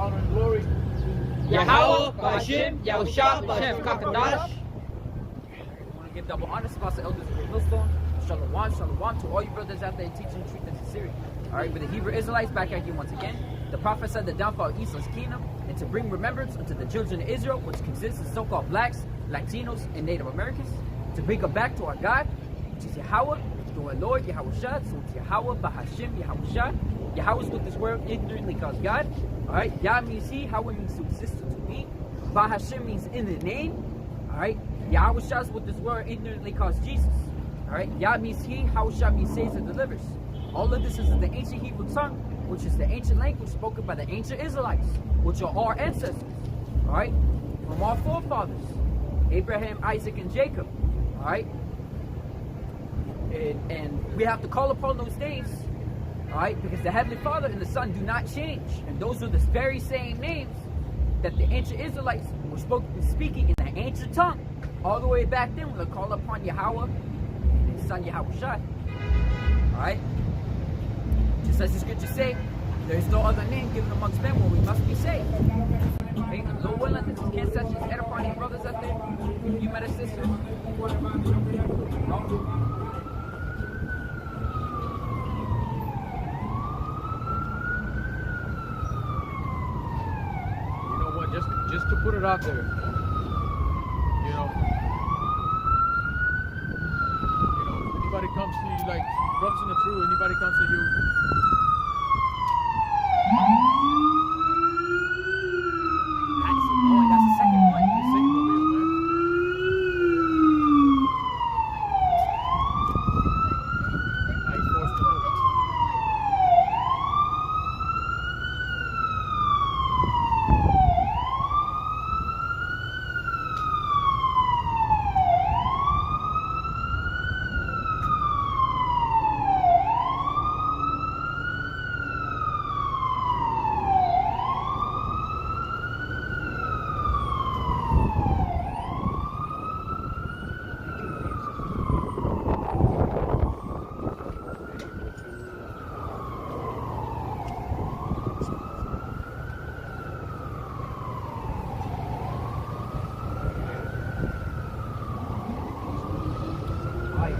honor and glory. Yahweh, Bashim, Yahusha, Bashem, Kakadash. I want to give double honor to the elders of the millstone. Shalom, shalom to all you brothers out there teaching the truth and sincerity. Alright, with the Hebrew Israelites back at you once again. The prophet said the downfall of Esau's kingdom and to bring remembrance unto the children of Israel, which consists of so-called blacks, Latinos, and Native Americans, to bring them back to our God, which is Yahweh, to our Lord, Yahawashi. So it's Yahweh, Bahashim, Yahawashi. Yahweh is what this word ignorantly calls God. Alright, Yah means he, Yahweh means to exist or to be. Bahashim means in the name. Alright, Yahawashi is what this word ignorantly calls Jesus. Alright, Yah means he, Yahawashi means saves and delivers. All of this is in the ancient Hebrew tongue, which is the ancient language spoken by the ancient Israelites, which are our ancestors. Alright, from our forefathers, Abraham, Isaac, and Jacob. Alright, and we have to call upon those names. Alright, because the Heavenly Father and the Son do not change. And those are the very same names that the ancient Israelites were speaking in the ancient tongue. All the way back then, when they call upon Yahweh and his Son Yahawashi. Alright? Just as the scriptures say, there is no other name given amongst men where we must be saved. Okay? Lord willing, this is Ken Sessions, edifying your brothers out there. You met a sister. No? Just to put it out there, anybody comes to you, like brothers in the truth, anybody comes to you, that's the second one. you're singing over here, man. Now he's forced to move.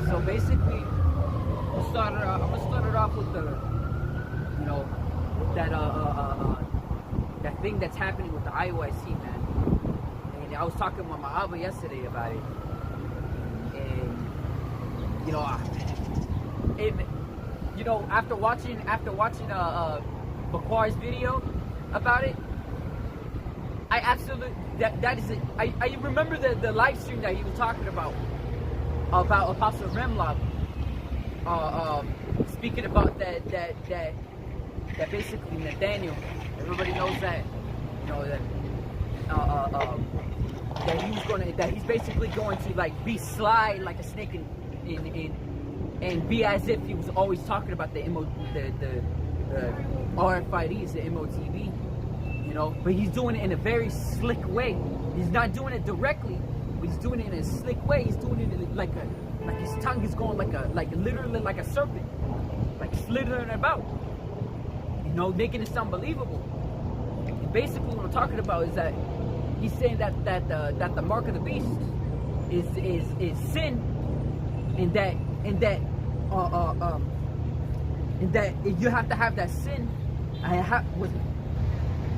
So basically, I'm gonna start it off with the, with that thing that's happening with the IOIC, man. And I was talking with my Abba yesterday about it, and after watching Bakwar's video about it, I absolutely that is it. I remember the live stream that he was talking about Apostle Remlov, speaking about that basically Nathaniel. Everybody knows that, that he's basically going to like be sly like a snake and be as if he was always talking about the RFIDs, the MOTV, but he's doing it in a very slick way. He's not doing it directly. He's doing it in a slick way. He's doing it like his tongue is going literally like a serpent, like slithering about, making it sound believable. And basically, what I'm talking about is that he's saying that the mark of the beast is sin, and that you have to have that sin.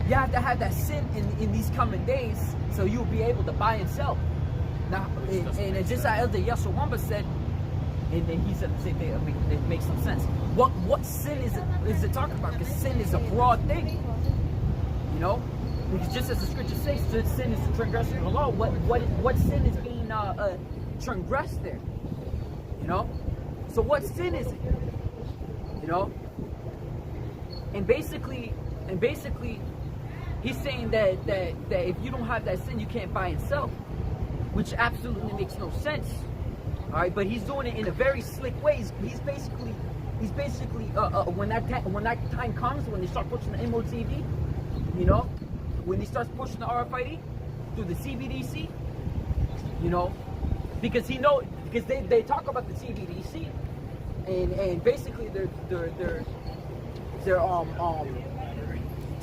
You have to have that sin in these coming days, so you'll be able to buy and sell. Now, and just like Elder Yeshua said, and then he said the same thing. I mean, it makes some sense. What sin is it talking about? Because sin is a broad thing, Because just as the scripture says, sin is the transgression of the law. What sin is being transgressed there? So what sin is it? And basically, he's saying that if you don't have that sin, you can't buy and sell. Which absolutely makes no sense. All right, but he's doing it in a very slick way. He's basically when that time comes, when they start pushing the MOTV, when he starts pushing the RFID through the CBDC, because they talk about the CBDC, and basically they're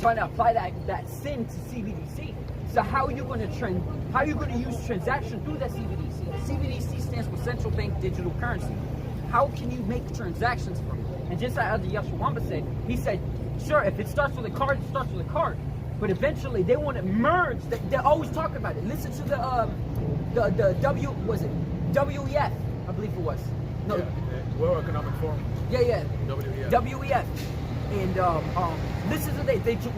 trying to apply that sin to CBDC. So how are you going to use transaction through that CBDC? CBDC stands for Central Bank Digital Currency. How can you make transactions from it? And just like Elder Yahawashi said, he said, sure, if it starts with a card, it starts with a card. But eventually they want to merge. They're always talking about it. Listen to the WEF, I believe it was. No, World Economic Forum. yeah. WEF. WEF. And listen to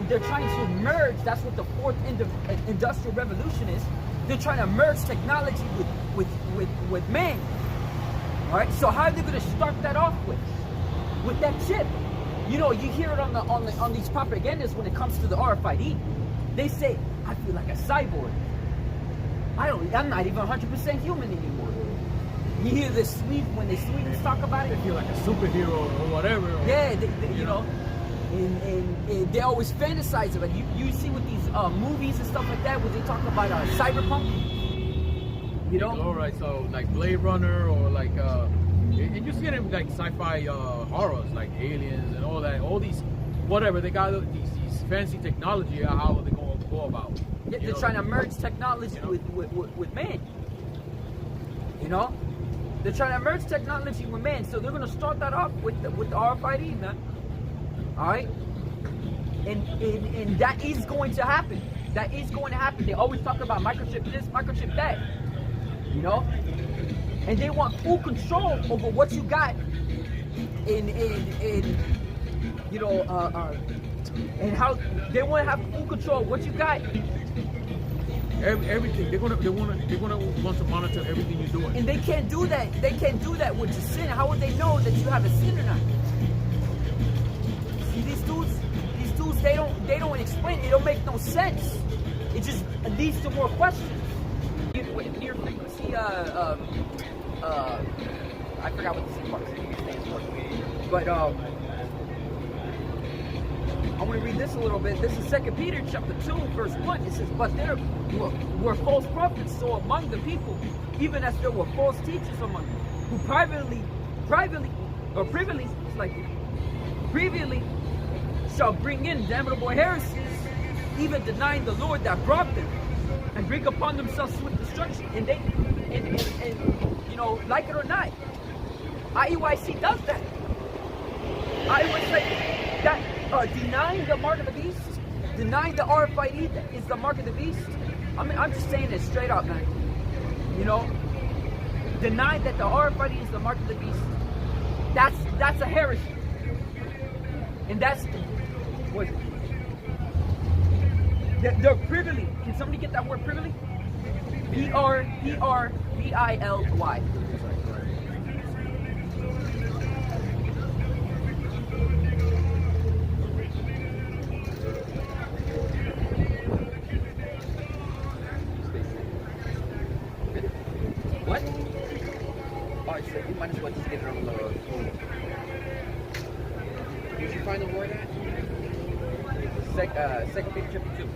they're trying to merge. That's what the fourth industrial revolution is. They're trying to merge technology with man. All right. So how are they going to start that off with that chip? You know, you hear it on these propagandas when it comes to the RFID. They say, I feel like a cyborg. I'm not even 100% human anymore. You hear the Swedes talk about it. They feel like a superhero or whatever. Yeah, you know, and they always fantasize about it. You see with these movies and stuff like that, where they talk about cyberpunk. You know? All right, so like Blade Runner or like, and you see it in like sci-fi horrors, like aliens and all that. All these, whatever they got these fancy technology. How are they going to go about? Yeah, they're trying to merge technology with man. You know? They're trying to merge technology with man, so they're going to start that off with the RFID, man. All right, and that is going to happen. That is going to happen. They always talk about microchip this, microchip that. You know, and they want full control over what you got in you know and how they want to have full control of what you got. Everything they're gonna want to monitor everything you're doing. And they can't do that. They can't do that with your sin. How would they know that you have a sin or not? See, these dudes, they don't explain it. It don't make no sense. It just leads to more questions. Near frequency, I forgot what the C part stands for, but I want to read this a little bit. This is 2 Peter chapter 2, verse 1. It says, but there were false prophets, so among the people, even as there were false teachers among them, who privily shall bring in damnable heresies, even denying the Lord that brought them, and bring upon themselves swift destruction. And they, you know, like it or not, IUIC does that. IUIC that denying the mark of the beast, denying the RFID that is the mark of the beast. I mean, I'm just saying it straight up, man. You know, denying that the RFID is the mark of the beast. That's a heresy, and that's what. They're privily. Can somebody get that word privily? Privily. What? Oh, so you might as well just get it on the phone. Did you find the word at? 2 Peter chapter 2.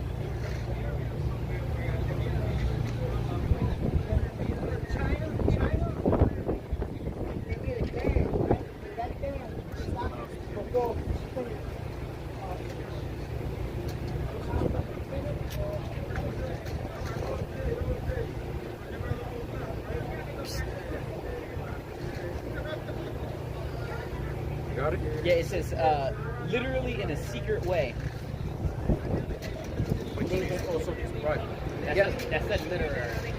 Got it? Yeah, it says literally in a secret way. Right. That's literary.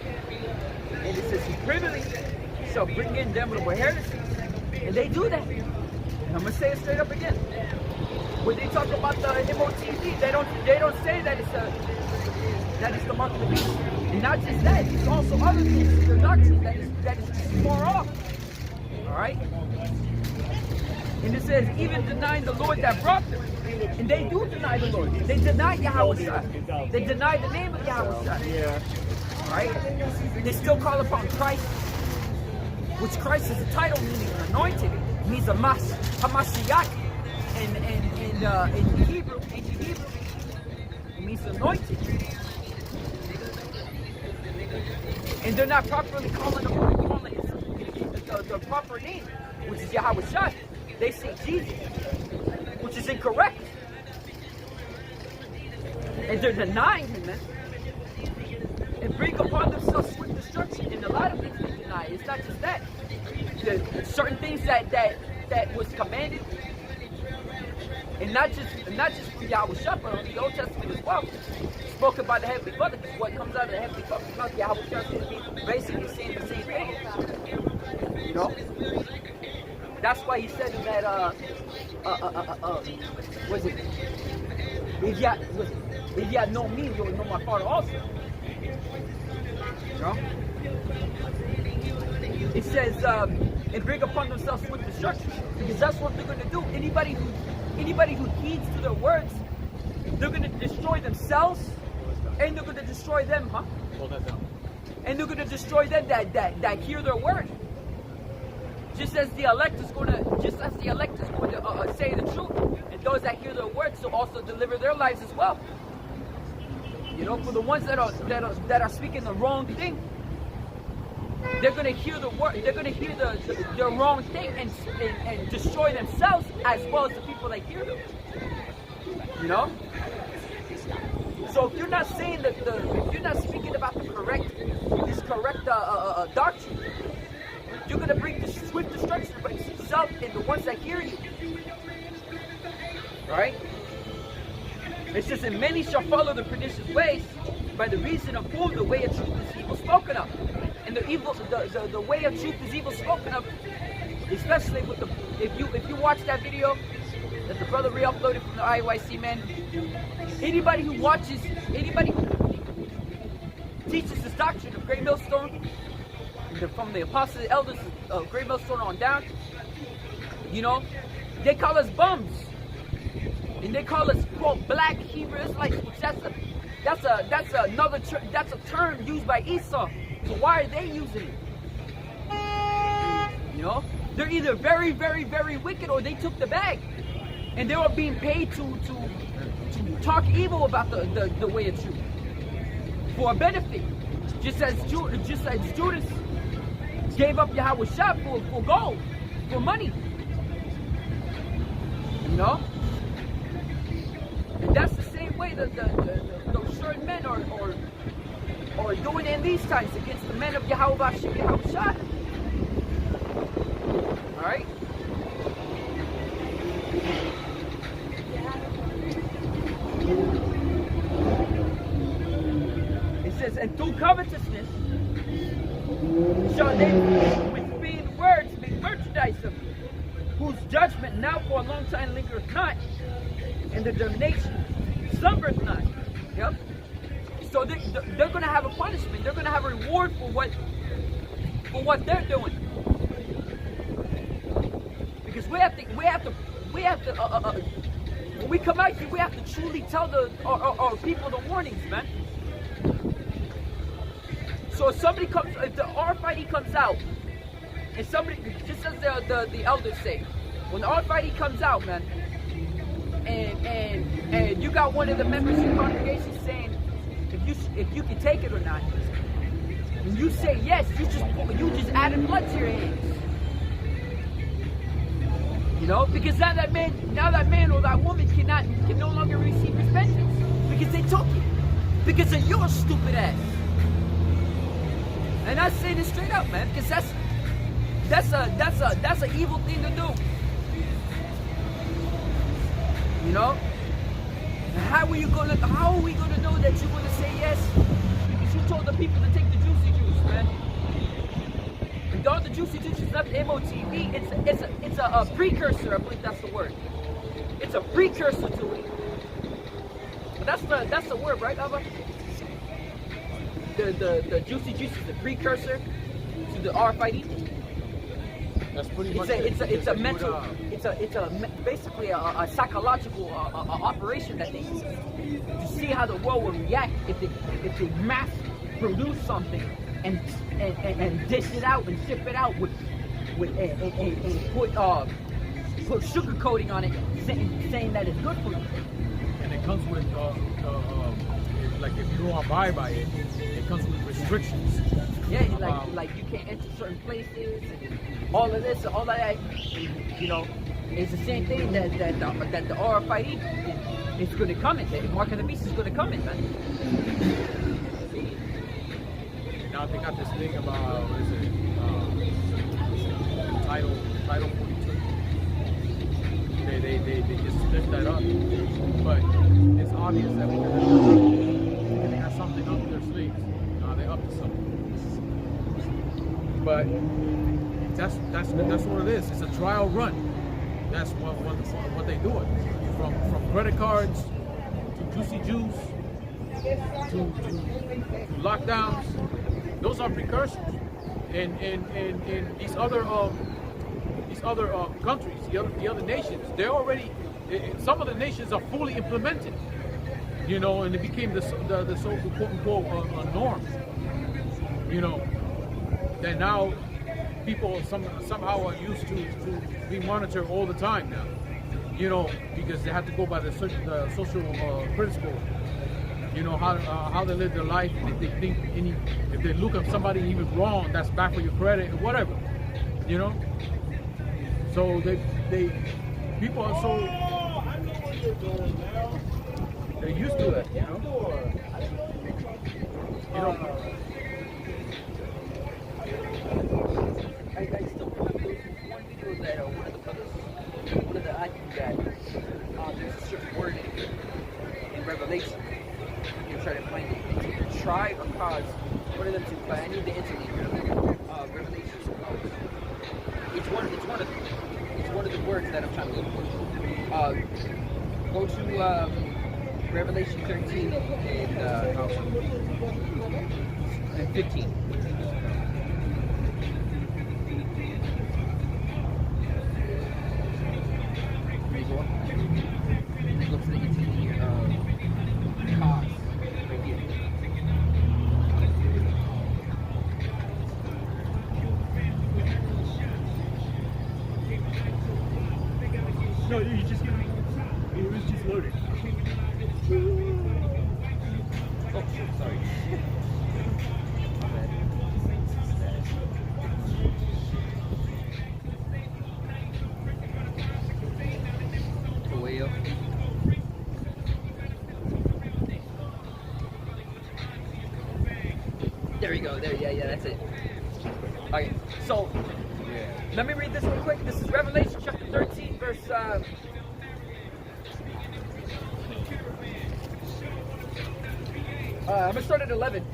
And it says he privily shall bring in damnable heresies. And they do that. And I'm gonna say it straight up again. When they talk about the MOTV, they don't say that it's the mark of the beast. And not just that, it's also other things in their doctrine that is just far off. Alright? And it says, even denying the Lord that brought them. And they do deny the Lord. They deny Yahawashi. They deny the name of Yahawashi. Yeah. Right? They still call upon Christ, which Christ is a title meaning anointed. It means a Hamashiach. In Hebrew, it means anointed. And they're not properly calling the proper name, which is Yahawashi. They say Jesus, which is incorrect. And they're denying him, man. And bring upon themselves swift destruction. And a lot of things they deny. It's not just that. There's certain things that was commanded. And not just for Yahawashi, but in the Old Testament as well. Spoken by the Heavenly Father, because what comes out of the Heavenly Father's mouth, Yahawashi is basically saying the same thing. You know? That's why he said in that, was it? If you had known me, you would know my Father also. You know? It says, and bring upon themselves swift destruction, because that's what they're going to do. Anybody who heeds to their words, they're going to destroy themselves, and they're going to destroy them, huh? Hold that down. And they're going to destroy them that hear their word. Just as the elect is going to say the truth, and those that hear their words will also deliver their lives as well. You know, for the ones that are speaking the wrong thing, they're going to hear the word. They're going to hear the wrong thing and destroy themselves as well as the people that hear them. You know. So if you're not saying that if you're not speaking about this correct doctrine, you're going to bring the swift destruction against yourself and the ones that hear you. Right? It says, and many shall follow the pernicious ways, by the reason of whom the way of truth is evil spoken of. And the way of truth is evil spoken of, especially with if you watch that video that the brother re-uploaded from the IYC, man. Anybody who teaches this doctrine of Great Millstone, from the apostles and elders of Great Millstone on down, you know, they call us bums, and they call us quote black Hebrew Israelites, which that's a term used by Esau. So why are they using it? You know, they're either very, very, very wicked, or they took the bag, and they were being paid to talk evil about the way of truth for a benefit, just as Judas gave up Yahawashi for gold, for money. You know? And that's the same way that those certain men are doing in these times against the men of Yahawashi. Alright? It says, and through covetousness shall they with vain words make merchandise of you, whose judgment now for a long time lingereth not, and the damnation slumbereth not. Yep. So they're going to have a punishment. They're going to have a reward for what they're doing. Because we have to when we come out here, we have to truly tell our people the warnings, man. So if the RFID comes out, and somebody, just as the elders say, when the RFID comes out, man, and you got one of the members of your congregation saying if you can take it or not, and you say yes, you just added blood to your hands. You know, because now that man or that woman can no longer receive repentance because they took it because of your stupid ass. And I say this straight up, man, because that's an evil thing to do. You know? And how are we gonna know that you're gonna say yes? Because you told the people to take the juicy juice, man. And all the juicy juice is not MOTV. It's a precursor. I believe that's the word. It's a precursor to it. But that's the word, right, Abba? The juicy juice is the precursor to the RFID. That's pretty much basically a psychological operation that they use to see how the world will react if they mass produce something and dish it out and ship it out and put sugar coating on it, saying that it's good for you. And it comes with like if you don't abide by it, it comes with restrictions. Yeah, like you can't enter certain places and all of this and all of that. You know, it's the same thing that the RFID it's going to come in. The mark of the beast is going to come in, man. Now they got this thing about what is it? Title 42. They just lift that up, but it's obvious that they have something up their sleeves. They're up to something. But that's what it is. It's a trial run. That's what they do it. From credit cards to juicy juice to lockdowns. Those are precursors. And these other countries, the other nations, they're already, some of the nations are fully implemented, you know, and it became the so-called quote-unquote norm, you know, that now people somehow are used to be monitored all the time now, you know, because they have to go by the social principle, you know, how they live their life. If they think if they look at somebody even wrong, that's bad for your credit or whatever, you know. So people are so they're used to it, you know. I still remember one video that one of the IT guys, there's a certain word in Revelation. You're trying to find it. It's try or cause. One of them two, but I need the internet. Revelation. It's one of them. It's one of the words that I'm trying to look for. Go to Revelation 13 and 15. Look for the internet. Cause right here. No, you just give me. It was just loaded. Oh, sorry. Way up. There we go. There, yeah, that's it. Okay, so let me read this real quick. This is Revelation chapter 13, verse. I'm gonna start at 11.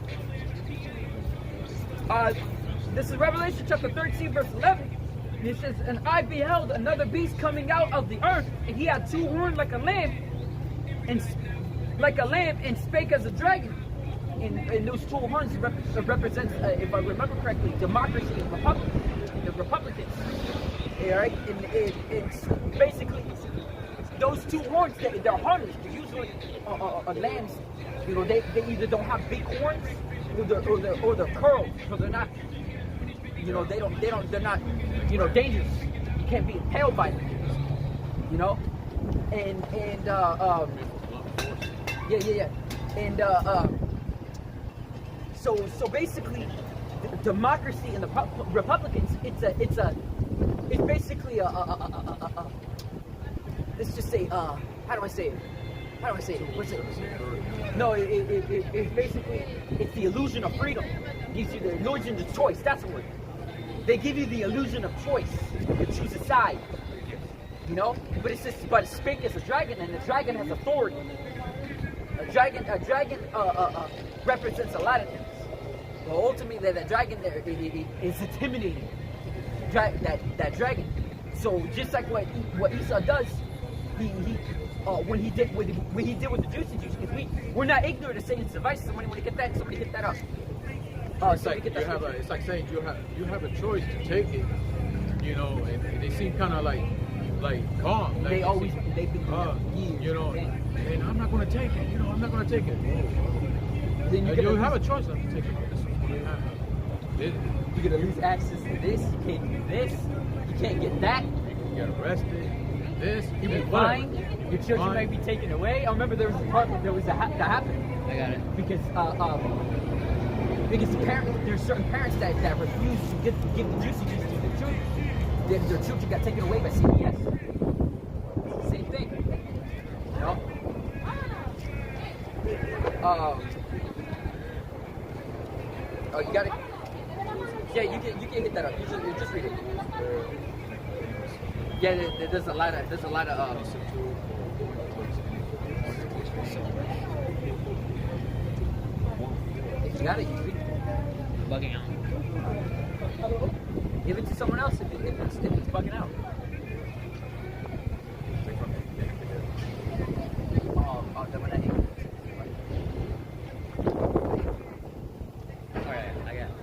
This is Revelation chapter 13, verse 11. And it says, "And I beheld another beast coming out of the earth, and he had two horns like a lamb, and spake as a dragon." And those two horns represents, if I remember correctly, democracy and the Republicans. All right, and basically those two horns, they're harmless. They're usually lambs. You know, they either don't have big horns or they're curled, so they're not. You know, they're not, you know, dangerous. You can't be impaled by them. You know, and and so basically, democracy and the Republicans, it's basically let's just say how do I say it? What's it? No, it's basically, it's the illusion of freedom. It gives you the illusion of choice. That's the word. They give you the illusion of choice. You choose a side. You know? But it's spake as a dragon, and the dragon has authority. A dragon represents a lot of things. But ultimately, that dragon there is intimidating. That dragon. So just like what Esau does, when he did with the juicy juice, because we're not ignorant of Satan's devices. Somebody hit that up. It's like saying you have a choice to take it, you know, and they seem kind of like calm. Like they've been you know, and I'm not going to take it. You know, I'm not going to take it. Then you have a choice not to take it. This is what you have. You get at least access to this. You can't do this. You can't get that. You can get arrested. This. You get fined. Your children may be taken away. I remember there was that happened. I got it. Because there's certain parents that refuse to give the juicy juice to their children. Their children got taken away by CPS. Same thing. You know? Oh, you got it. Yeah, you can hit that up. You just read it. Yeah, there's a lot of If you got it, you read it. Bugging out. Give it to someone else if it's bugging out. Then when I hit. Alright, I got it.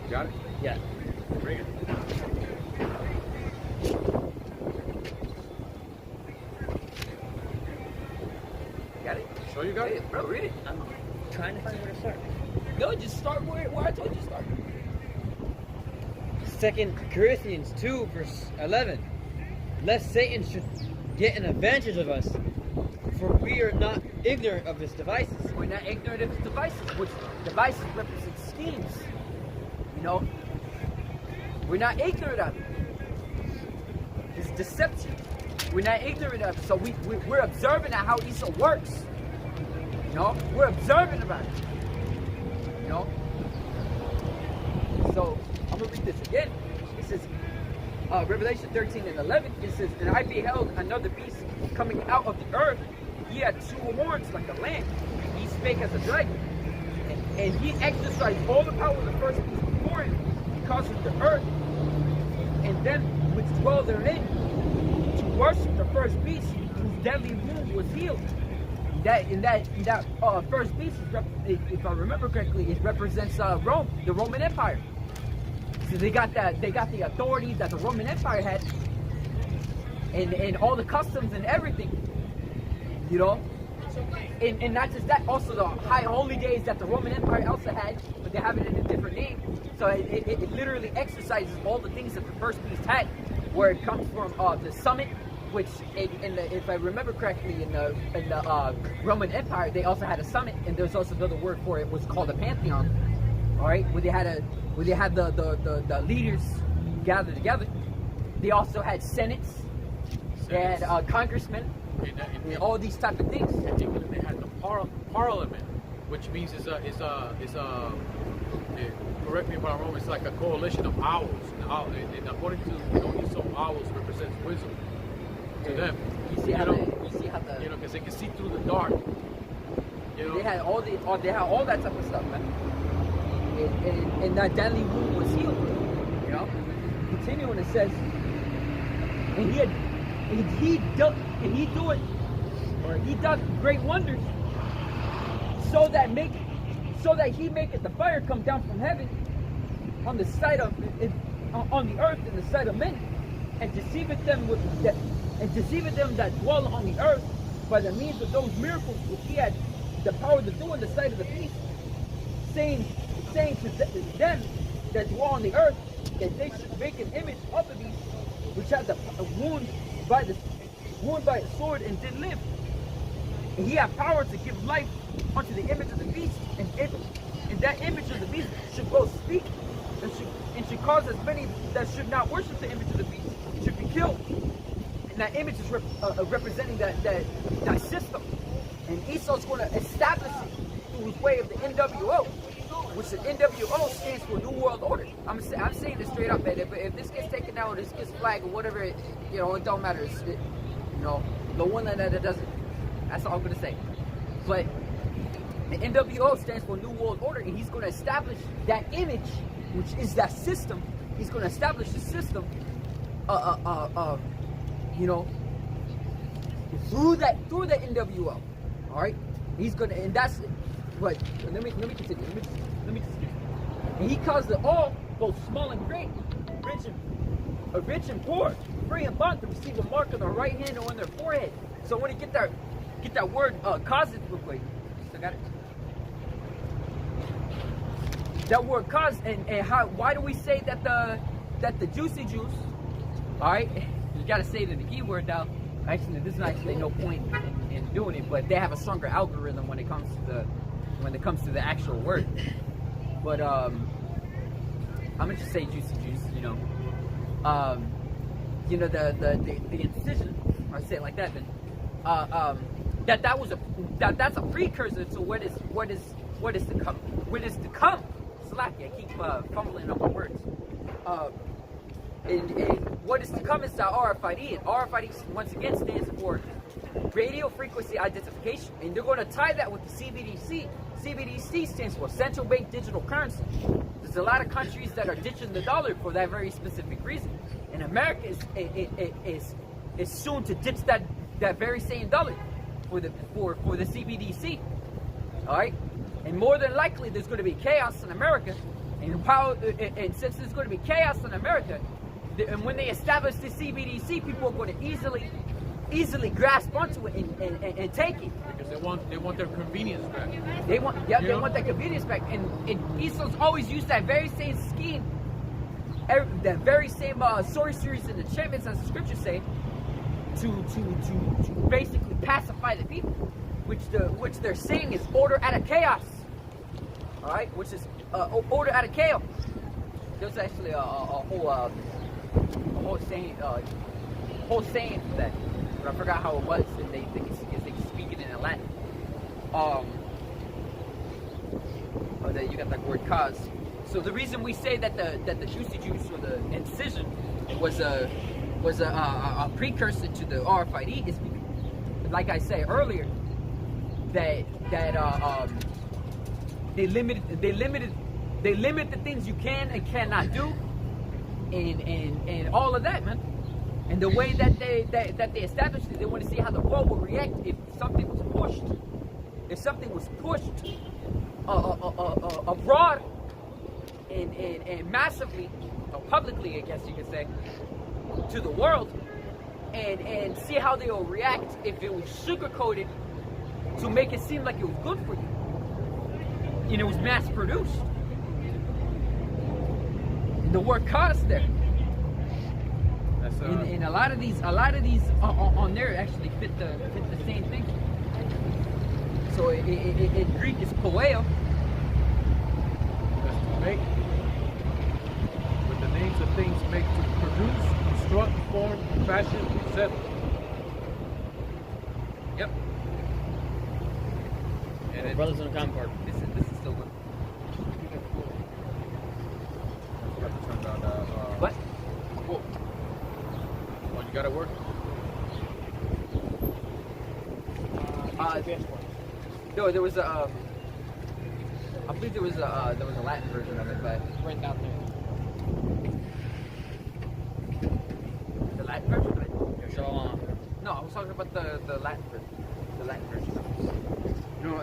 Got it? Yeah. Bring it. Got it? Sure you got it? Bro, read it. I'm trying to find where to start. No, just start where I told you to start. 2 Corinthians 2, verse 11. Lest Satan should get an advantage of us, for we are not ignorant of his devices. We're not ignorant of his devices, which devices represent schemes. You know? We're not ignorant of it. His deception. We're not ignorant of it. So we're observing at how Esau works. You know? We're observing about it. You know? So, I'm going to read this again. It says, Revelation 13 and 11, it says, And I beheld another beast coming out of the earth. He had 2 horns like a lamb. He spake as a dragon. And he exercised all the power of the first beast before him. He caused the earth and them which dwell therein to worship the first beast whose deadly wound was healed. That first beast, if I remember correctly, it represents Rome, the Roman Empire. So they got the authority that the Roman Empire had, and all the customs and everything, you know. And not just that, also the high holy days that the Roman Empire also had, but they have it in a different name. So it literally exercises all the things that the first beast had, where it comes from the summit, which if I remember correctly, in the Roman Empire, they also had a summit, and there's also another word for it, was called a pantheon. All right, where they had the leaders gathered together. They also had senates. They had congressmen, and all these type of things. And they had the parliament, which means correct me if I'm wrong, it's like a coalition of owls. And according to some owls represents wisdom to them. You see how the because they can see through the dark. You know? They had all that type of stuff, man. And that deadly wound was healed. You know. Continuing, it says, and he doth great wonders, so that he maketh the fire come down from heaven on the sight of on the earth in the sight of men, and deceiveth them that dwell on the earth by the means of those miracles which he had the power to do in the sight of the beast, saying to them that dwell on the earth that they should make an image of the beast which had the wound by a sword and did live. And he had power to give life unto the image of the beast, and that image of the beast should both speak and should cause as many that should not worship the image of the beast should be killed. And that image is representing that system. And Esau's going to establish it through his way of the NWO, which the NWO stands for New World Order. I'm saying this straight up, man. If this gets taken down or this gets flagged or whatever, it don't matter. The one that it doesn't. That's all I'm going to say. But the NWO stands for New World Order, and he's going to establish that image, which is that system. He's going to establish the system, through the NWO. All right, he's going to, and that's what. Let me continue. Let me just. And he caused it all, both small and great, rich and poor, free and bond, to receive a mark on their right hand or on their forehead. So when you get that word cause it real quick. Still got it? That word cause, and why do we say that the juicy juice, alright, you gotta say it in the keyword now. Actually, there's actually no point in doing it, but they have a stronger algorithm when it comes to the actual word. But I'm gonna just say juicy juice, you know, the incision, or say it like that, then that's a precursor to what is to come. Slacky, I keep fumbling on my words. And what is to come is the RFID, and RFID once again stands for radio frequency identification, and they're going to tie that with the CBDC. CBDC stands for central bank digital currency. There's a lot of countries that are ditching the dollar for that very specific reason, and America is soon to ditch that very same dollar for the CBDC. All right, and more than likely there's going to be chaos in America, and since there's going to be chaos in America, and when they establish the CBDC, people are going to easily grasp onto it and take it. Because they want their convenience back. They want that convenience back. And Esau's always used that very same scheme, that very same sorceries and enchantments, as the scriptures say, to basically pacify the people, which they're saying is order out of chaos. All right, which is order out of chaos. There's actually a whole saying for that, but I forgot how it was, and they speak it in Latin. That you got that word cause. So the reason we say that the juicy juice or the incision was a precursor to the RFID is because, like I said earlier, that they limit the things you can and cannot do, and all of that, man. And the way that they established it, they want to see how the world will react if something was pushed. If something was pushed abroad and massively, or publicly, I guess you could say, to the world, and see how they will react if it was sugar-coated to make it seem like it was good for you. And it was mass-produced. The word "cause" there. And a lot of these on there actually fit the same thing. So in Greek it's poeo. That's to make. With the names of things make to produce, construct, form, fashion, etc. Yep. And brothers in the Concord. This is still good. What? Whoa. Oh, you gotta work? No, there was a. I believe there was a Latin version of it, but Right down there. the Latin version of it. So, No, I was talking about the Latin version. The Latin version.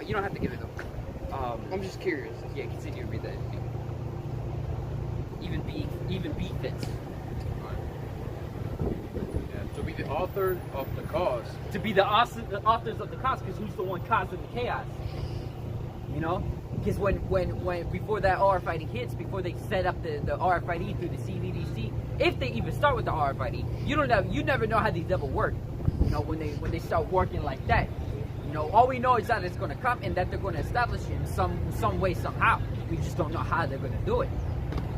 You don't have to give it though. I'm just curious. Yeah, continue to read that. Even B fits. Yeah, to be the author of the cause. To be the authors of the cause, because who's the one causing the chaos? You know, because when before that RFID hits, before they set up the RFID through the CBDC, if they even start with the RFID, you never know how these double work. You know, when they start working like that, you know, all we know is that it's going to come and that they're going to establish it in some way somehow. We just don't know how they're going to do it.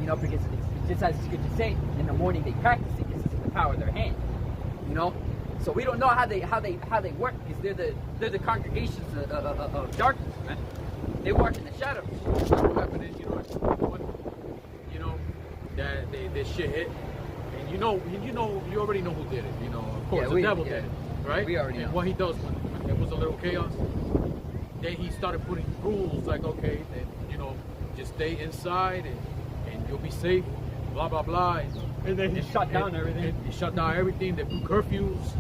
You know, because it's just as good to say, in the morning they practice it because it's in the power of their hand. You know, so we don't know how they work because they're the congregations of darkness, man. They work in the shadows. What happened is, that they shit hit, and you already know who did it. You know, of course, the devil did it, right? We already know. And what he does when there was a little chaos, then he started putting rules like, okay, then, just stay inside and you'll be safe, blah blah blah, and then he shut down everything. He shut down everything. They put curfews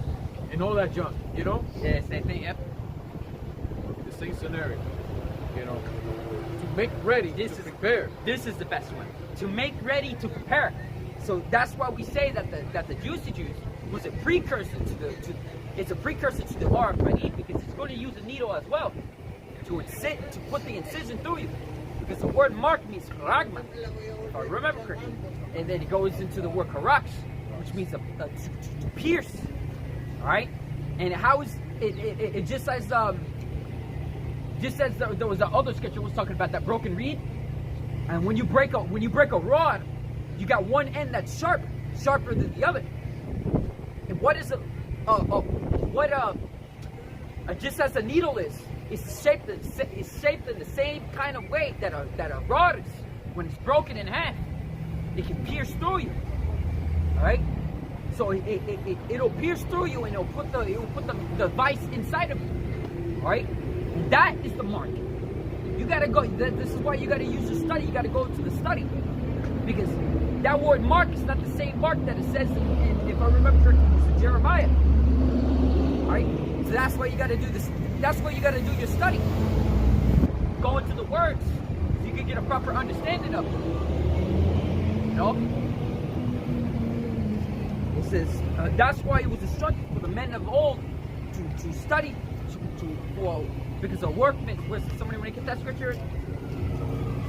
and all that junk. You know? Yeah, same thing. Yep. The same scenario. You know, to make ready, to prepare. This is the best one. To make ready to prepare. So that's why we say that the juicy juice was a precursor it's a precursor to the RFID because it's going to use a needle as well to put the incision through you. Because the word mark means ragma, if I remember correctly. And then it goes into the word karax, which means to pierce. Alright? And how is it just as there was the other scripture was talking about that broken reed. And when you break a rod, you got one end that's sharper than the other. what is just as a needle is, it's shaped in the same kind of way that a rod is. When it's broken in half, it can pierce through you. All right. So it'll pierce through you, and it'll put the device inside of you. All right. And that is the mark. You gotta go. This is why you gotta use your study. You gotta go to the study, because that word mark is not the same mark that it says in if I remember correctly, it's in Jeremiah. All right. So that's why you gotta do this. That's why you gotta do your study. Go into the words so you can get a proper understanding of it. You know. It says that's why it was instructed for the men of old to study because a workman. Where's somebody want to get that scripture?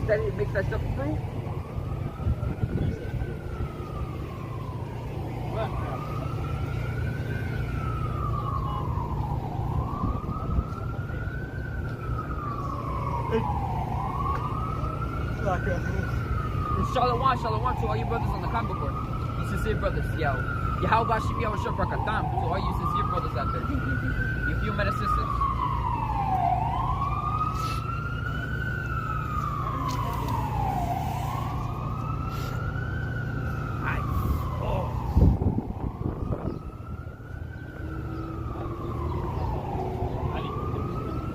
Study it makes that stuff through. Shalom to all you brothers on the combo board. You sincere brothers, yo. Yahawashi, Yahawashi, Brakatam. To all you sincere brothers out there. You few men and sisters.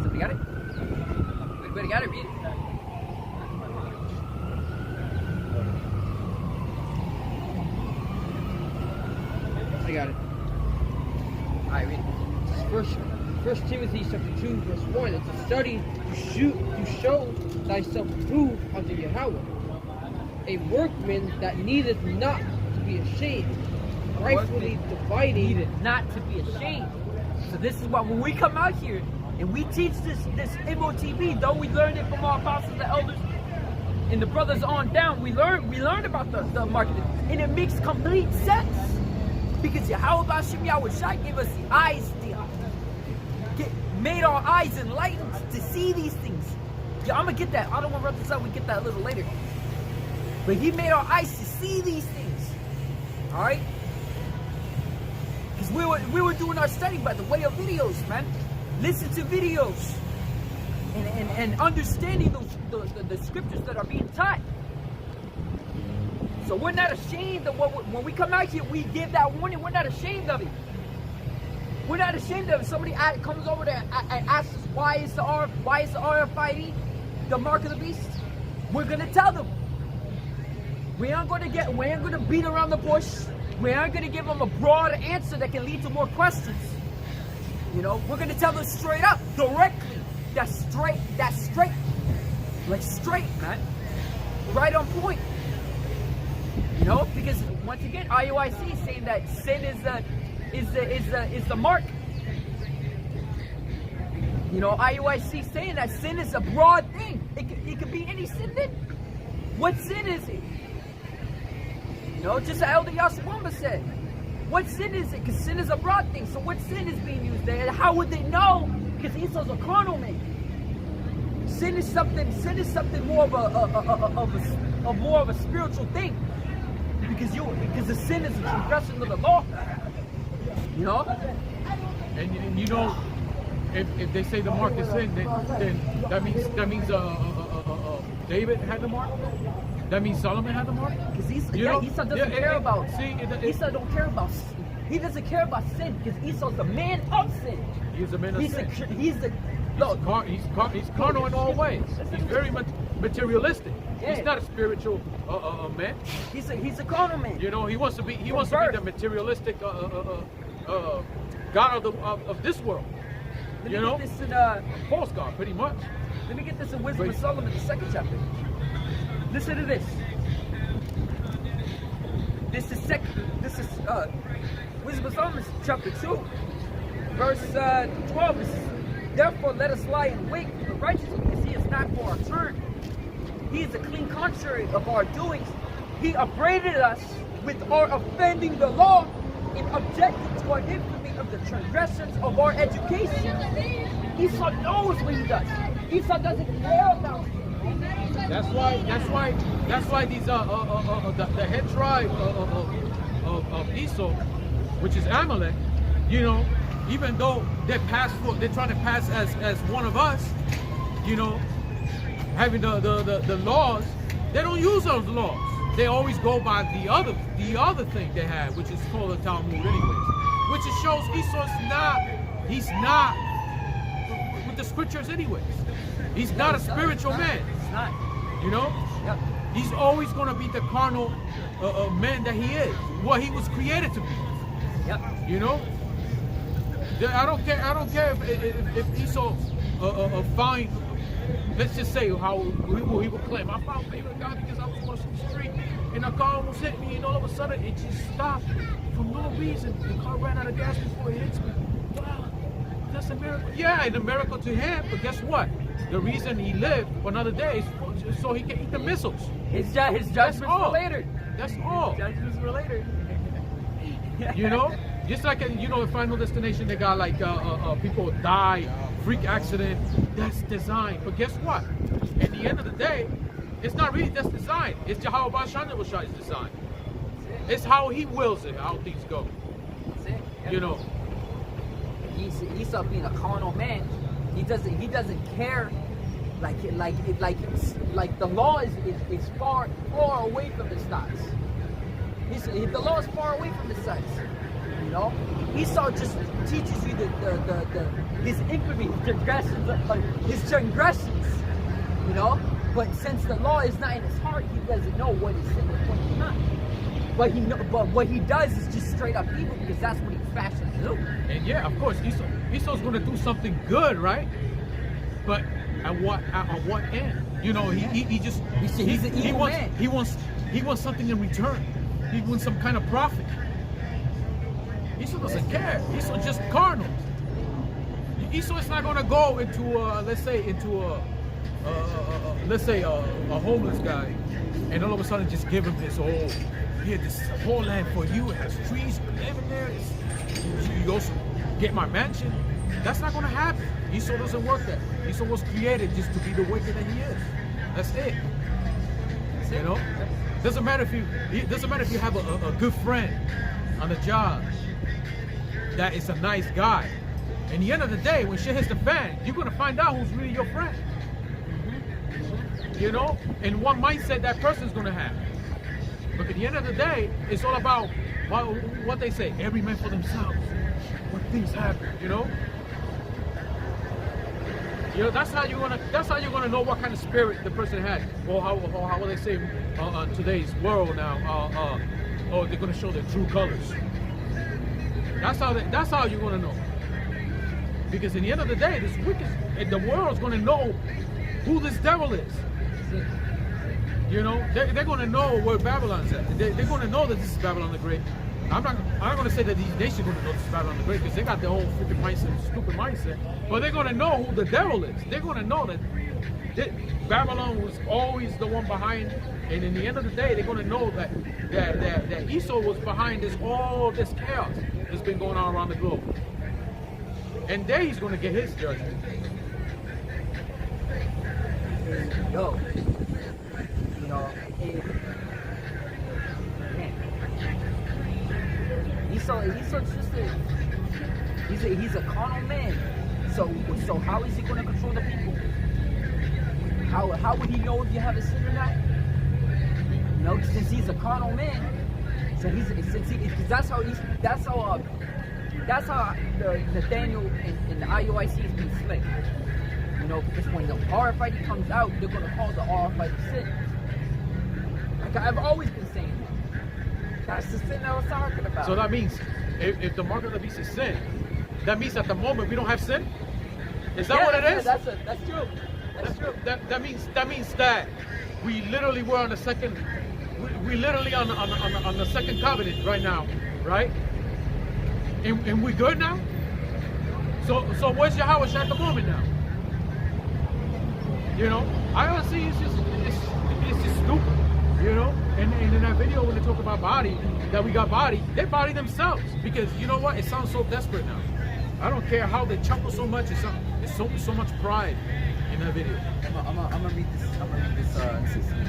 Somebody got it? Everybody got it? Read it. I got it. Alright, read it. First Timothy chapter 2, verse 1. It's a study to show thyself approved unto Yahweh, a workman that needeth not to be ashamed, rightfully dividing. Needed not to be ashamed. So this is why when we come out here and we teach this MOTB, though we learned it from our apostles, the elders, and the brothers on down, we learned about the marketing, and it makes complete sense. Because Yahawashi Yahawashi gave us the eyes, made our eyes enlightened to see these things. Yeah, I'm gonna get that. I don't want to run this out. We get that a little later. But he made our eyes to see these things. All right. Because we were doing our study by the way of videos, man. Listen to videos and understanding the scriptures that are being taught. So we're not ashamed of when we come out here, we give that warning. We're not ashamed of it. We're not ashamed of it. Somebody comes over there and asks us why is the RFID the mark of the beast. We're gonna tell them. We aren't gonna beat around the bush. We aren't gonna give them a broad answer that can lead to more questions. You know, we're gonna tell them straight up, directly. That's straight. Like straight, man. Right on point. You know, because once again, IUIC is saying that sin is the mark. You know, IUIC is saying that sin is a broad thing. It could be any sin then. What sin is it? You know, just as Elder Yaswamba said. What sin is it? Because sin is a broad thing. So what sin is being used there? How would they know? Because Esau's a carnal man. Sin is something more of a spiritual thing. Because the sin is a transgression of the law. You know? And you know, if they say the mark is sin, then that means David had the mark. That means Solomon had the mark. Because Esau doesn't care about. Esau don't care about sin. He doesn't care about sin because Esau's the man of sin. He's a man of sin. He's carnal in all ways. He's very materialistic. Yeah. He's not a spiritual man. He's a carnal man. You know, he wants to be the materialistic God of this world. Let you me know, get this in, false God, pretty much. Let me get this in Wisdom of Solomon, the 2nd chapter. Listen to this. This is Wisdom of Solomon, chapter 2, verse 12. It says, therefore let us lie in wait for the righteous, because he is not for our turn. He is a clean contrary of our doings. He upbraided us with our offending the law and objected to our infamy of the transgressions of our education. Esau knows what he does. Esau doesn't care about it. That's why these the head tribe of Esau, which is Amalek, you know, even though they're trying to pass as one of us, you know, having the laws, they don't use those laws. They always go by the other thing they have, which is called the Talmud anyways. Which it shows he's not with the scriptures anyways. He's not a spiritual man. It's not. You know? Yep. He's always going to be the carnal man that he is. What he was created to be. Yep. You know? I don't care if Esau find, let's just say how he would claim, I found favor with God because I was crossing the street and a car almost hit me, and all of a sudden it just stopped from no reason. The car ran out of gas before it hits me. Wow, that's a miracle. Yeah, it's a miracle to him, but guess what? The reason he lived for another day is so he can eat the missiles. His judgments were later. That's all. Judgments were later. You know? Just like, you know, in Final Destination, they got like people die, freak accident. That's design. But guess what? At the end of the day, it's not really that's design. It's Yahawashi design. It's how he wills it, how things go. That's it. Yep. You know. Esau being a carnal man, he doesn't care. Like the law is far away from his thoughts. The law is far away from his sights. You know, Esau just teaches you his infamy, his transgressions. You know, but since the law is not in his heart, he doesn't know what is sin and what is not. But what he does is just straight up evil because that's what he fashions to do. And yeah, of course, Esau's going to do something good, right? But at what end? You know, he's an evil man. He wants something in return. He wants some kind of profit. Esau doesn't care. Esau just carnal. Esau is not going to go into let's say a homeless guy, and all of a sudden just give him his whole this whole land for you. It has trees. You live in there. You also get my mansion. That's not going to happen. Esau doesn't work that. Esau was created just to be the wicked that he is. That's it. You know, doesn't matter if you have a good friend on the job that is a nice guy. In the end of the day, when shit hits the fan, you're gonna find out who's really your friend. You know, and what mindset that person's gonna have. But at the end of the day, it's all about what they say: every man for themselves. When things happen, you know. You know, that's how you're gonna know what kind of spirit the person had, or how will they say today's world now? Oh, they're gonna show their true colors. That's how you're gonna know. Because in the end of the day, the world's gonna know who this devil is. You know, they're gonna know where Babylon's at. They're gonna know that this is Babylon the Great. I'm not gonna say that these nations are gonna know this is Babylon the Great because they got their whole freaking mindset, stupid mindset. But they're gonna know who the devil is. They're gonna know that Babylon was always the one behind. And in the end of the day, they're gonna know that Esau was behind all this chaos that's been going on around the globe. And there he's gonna get his judgment. Yo, you know, he's a carnal man. So how is he going to control the people? How would he know if you have a sin or not? You know, since he's a carnal man, that's how the Nathaniel and the IUIC is being slick. You know, because when the RFID comes out, they're going to call the RFID sin. Like I've always been saying that. That's the sin I was talking about. So that means if the mark of the beast is sin, that means at the moment we don't have sin? Is that what it is? That's true. That's true. That means that we literally were on the second. We literally on the second covenant right now, right? And we good now. So where's Yahawashi at the moment now? You know, I honestly it's just stupid. You know, and in that video when they talk about body, that we got body, they body themselves because you know what? It sounds so desperate now. I don't care how they chuckle so much. It's so much pride in that video. I'm gonna read this. 16.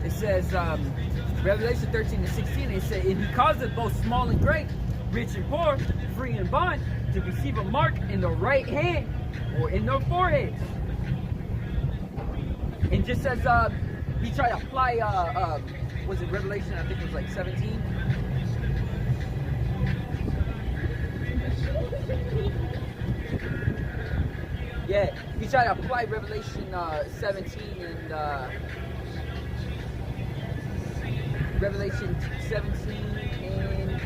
It says Revelation 13:16. It says, "And he causeth both small and great rich and poor, free and bond, to receive a mark in the right hand or in their foreheads. And just as he tried to apply, was it Revelation? I think it was like 17. Yeah, he tried to apply Revelation 17 and Revelation 17 and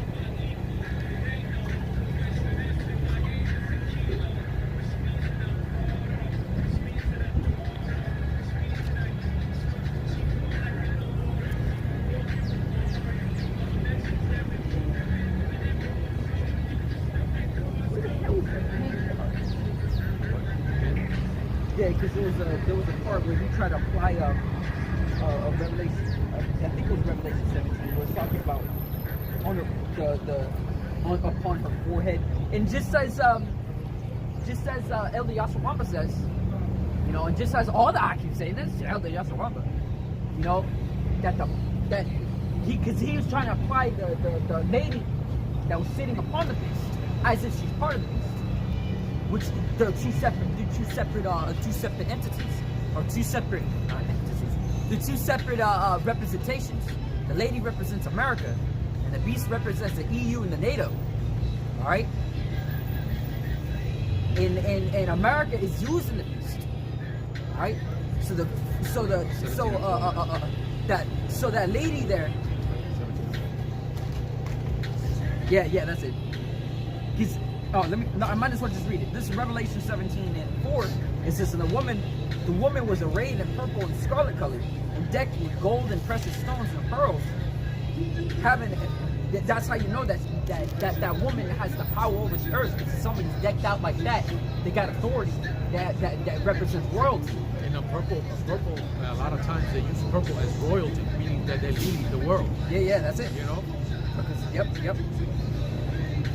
yeah, because there was a part where he tried to apply a Revelation. I think it was Revelation 17. Where it's talking about on her, upon her forehead, and just as Elder Yashawamba says, you know, and just as all the Akim say this, Elder Yashawamba, you know, because he was trying to apply the lady that was sitting upon the beast as if she's part of the beast. Which the two separate entities, or two separate entities, the two separate representations. The lady represents America, and the beast represents the EU and the NATO. All right, and America is using the beast. All right, so that lady there. Yeah, that's it. I might as well just read it. This is Revelation 17 and 4. It says, and the woman was arrayed in purple and scarlet color, and decked with gold and precious stones and pearls. That's how you know that woman has the power over the earth. Because if somebody's decked out like that, they got authority that represents royalty. And purple, a lot of times they use purple as royalty, meaning that they're leading the world. Yeah, that's it. You know? Yep.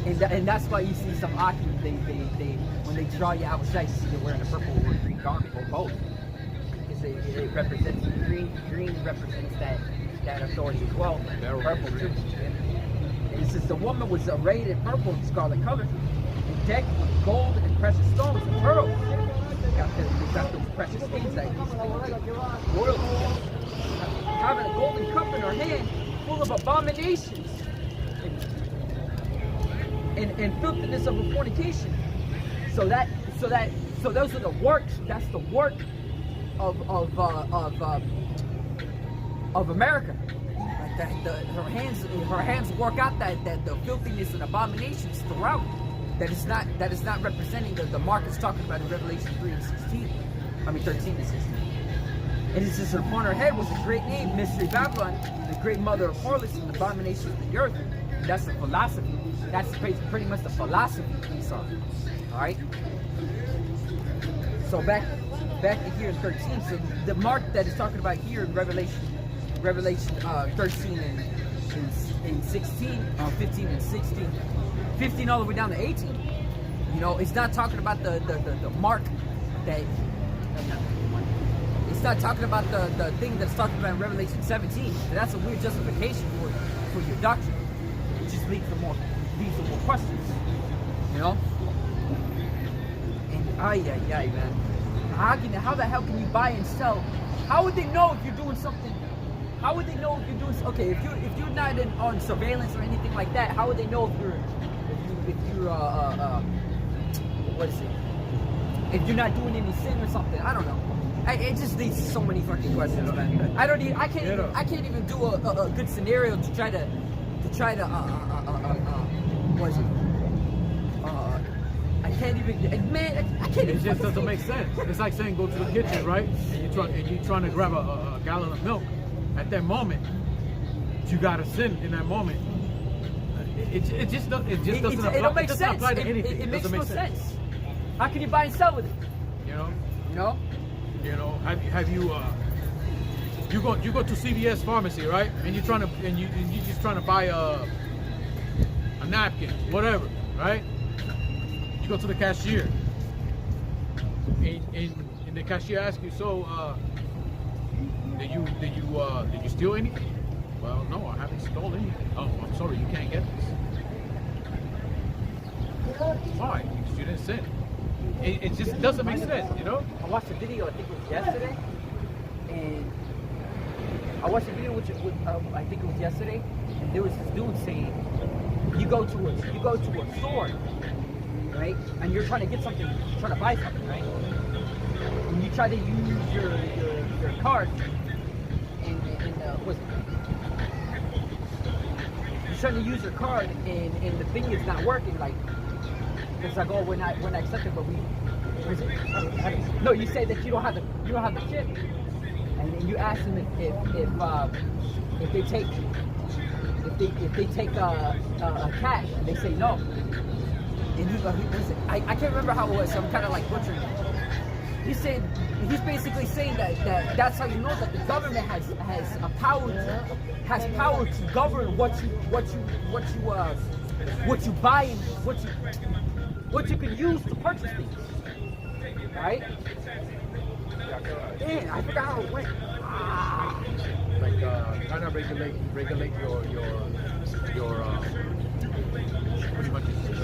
And that's why you see some Akim, they when they draw Yahawashi, you see they're wearing a purple or green garment or both. Because it represents green represents that authority as well. Purple too. And it says the woman was arrayed in purple and scarlet color, and decked with gold and precious stones and pearls. Got those precious things that royalty. Having a golden cup in her hand, full of abominations. And filthiness of fornication. So those are the works. That's the work of America. Like her hands work out that the filthiness and abominations throughout. That is not representing the mark it's talking about in Revelation 3 and 16. 13 and 16. And it says upon her head was a great name, Mystery Babylon, the great mother of harlots and abominations of the earth. And that's the philosophy. That's pretty much the philosophy piece of it. Alright? So back to here in 13. So the mark that is talking about here in Revelation 13 and 16, 15 and 16, 15 all the way down to 18. You know, it's not talking about the mark that. It's not talking about the thing that's talking about in Revelation 17. And that's a weird justification for your doctrine. It just leads to more questions. You know? And man. How the hell can you buy and sell? How would they know if you're doing something? How would they know if you're doing okay? If you're not on surveillance or anything like that, how would they know if you're what is it? If you're not doing any sin or something? I don't know. It just leads to so many fucking questions, man. I can't even do a good scenario to try to what is it? I can't even, man. I can't even. It just doesn't make sense. It's like saying go to the kitchen, right? And you're trying to grab a gallon of milk. At that moment, you gotta sin in that moment. It just doesn't apply. It don't make sense. Apply to anything. It makes no sense. How can you buy and sell with it? You know. You know. Have you you go to CVS pharmacy, right? And you're just trying to buy a napkin, whatever, right? You go to the cashier, and the cashier asks you, so did you steal anything? Well, no, I haven't stolen anything. Oh, I'm sorry, you can't get this. Fine, because you didn't sin. It just doesn't make sense, you know? I watched a video, I think it was yesterday, and I think it was yesterday, and there was this dude saying, you go to a store, right? And you're trying to get something, you're trying to buy something, right? And you try to use your card, and you're trying to use your card, and the thing is not working. Like it's like, oh, when I accept it, but no, you say that you don't have the chip, and then you ask them if they take cash, and they say no. And I can't remember how it was, so I'm kind of like butchering it. He's basically saying that that's how you know that the government has power to govern what you buy and what you can use to purchase things, right? Man, I forgot how it went. Like kind of regulate your pretty much your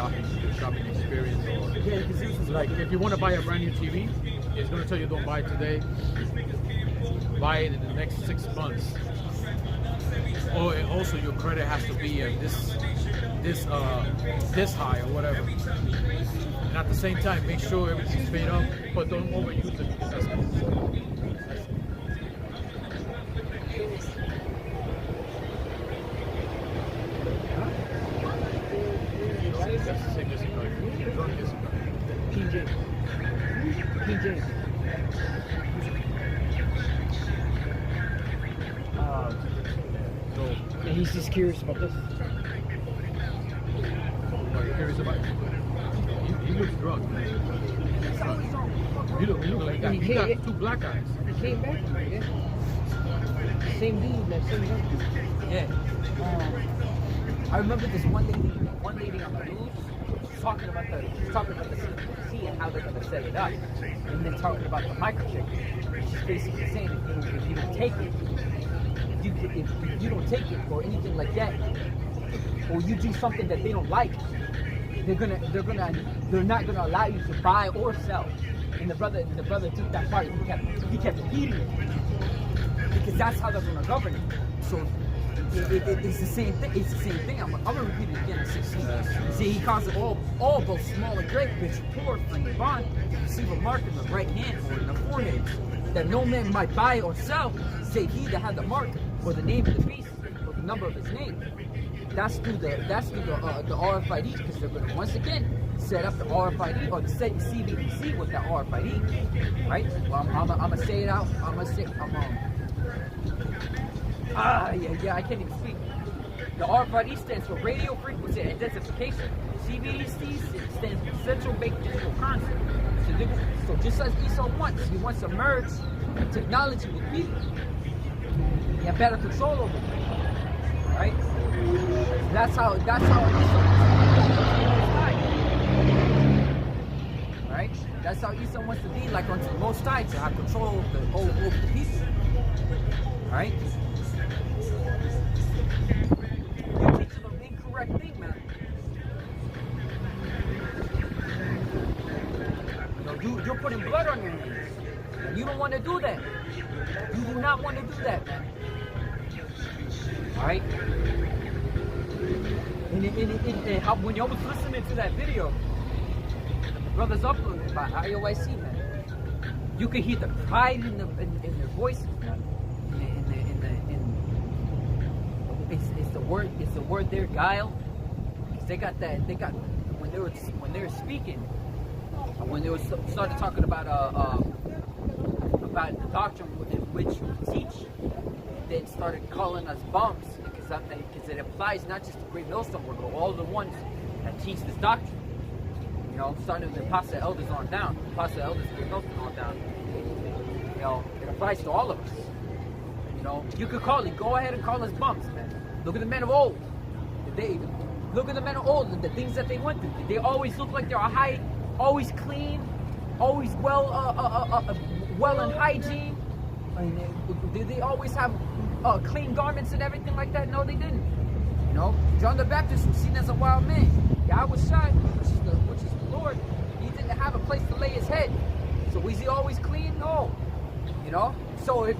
shopping experience. Or Yeah, because this is like if you want to buy a brand new TV, it's going to tell you don't buy it today. Buy it in the next 6 months. Oh, and also your credit has to be at this high or whatever. And at the same time, make sure everything's paid up, but don't overuse it. That's the same missing card. PJ. So, And he's just curious about this. are you curious about it? He looks drunk, man. You look like that. He got two black eyes. He came back from it, yeah. Same dude, that same guy. Yeah. I remember this one lady on the news talking about the CDC and how they're gonna set it up, and then talking about the microchip. She's basically saying if you don't take it, if you don't take it or anything like that, or you do something that they don't like, they're not gonna allow you to buy or sell. And the brother took that part. He kept repeating it because that's how they're gonna govern it. So. It's the same thing. It's the same thing. I'm gonna repeat it again in 16. See, he calls it all both small and great, rich, poor, free, and bond, to receive a mark in the right hand or in the forehead, that no man might buy or sell, save he that had the mark, or the name of the beast, or the number of his name. That's through the RFID, because they're gonna once again set up the RFID or the CBDC with that RFID, right? Well, I'm gonna say it out. Yeah, I can't even speak. The RFID stands for radio frequency identification. CBDC stands for central bank digital currency. So just as Esau wants, he wants to merge technology with people. He have better control over it, right? That's how Esau right? That's how Esau wants to be like unto the Most High, to have control over the people, right? You're teaching them incorrect thing, man. You're putting blood on your hands. And you don't want to do that. You do not want to do that, man. Alright? And when you was listening to that video, the brothers uploaded by IOIC, man, you could hear the pride in their voices, man. It's the word there, guile. Because they got when they were speaking, when they were started talking about the doctrine in which we teach, they started calling us bums, because it applies not just to Great Millstone World, but all the ones that teach this doctrine. You know, starting with the Apostle Elders on down, Apostle Elders, Great Millstone on down. You know, it applies to all of us. You know, you could go ahead and call us bums, man. Look at the men of old. Look at the men of old, the things that they went through. They always look like they're high, always clean, always well in hygiene. I mean, did they always have clean garments and everything like that? No, they didn't. You know, John the Baptist was seen as a wild man. Yahawashi, which head. So was he always clean? No. You know? So if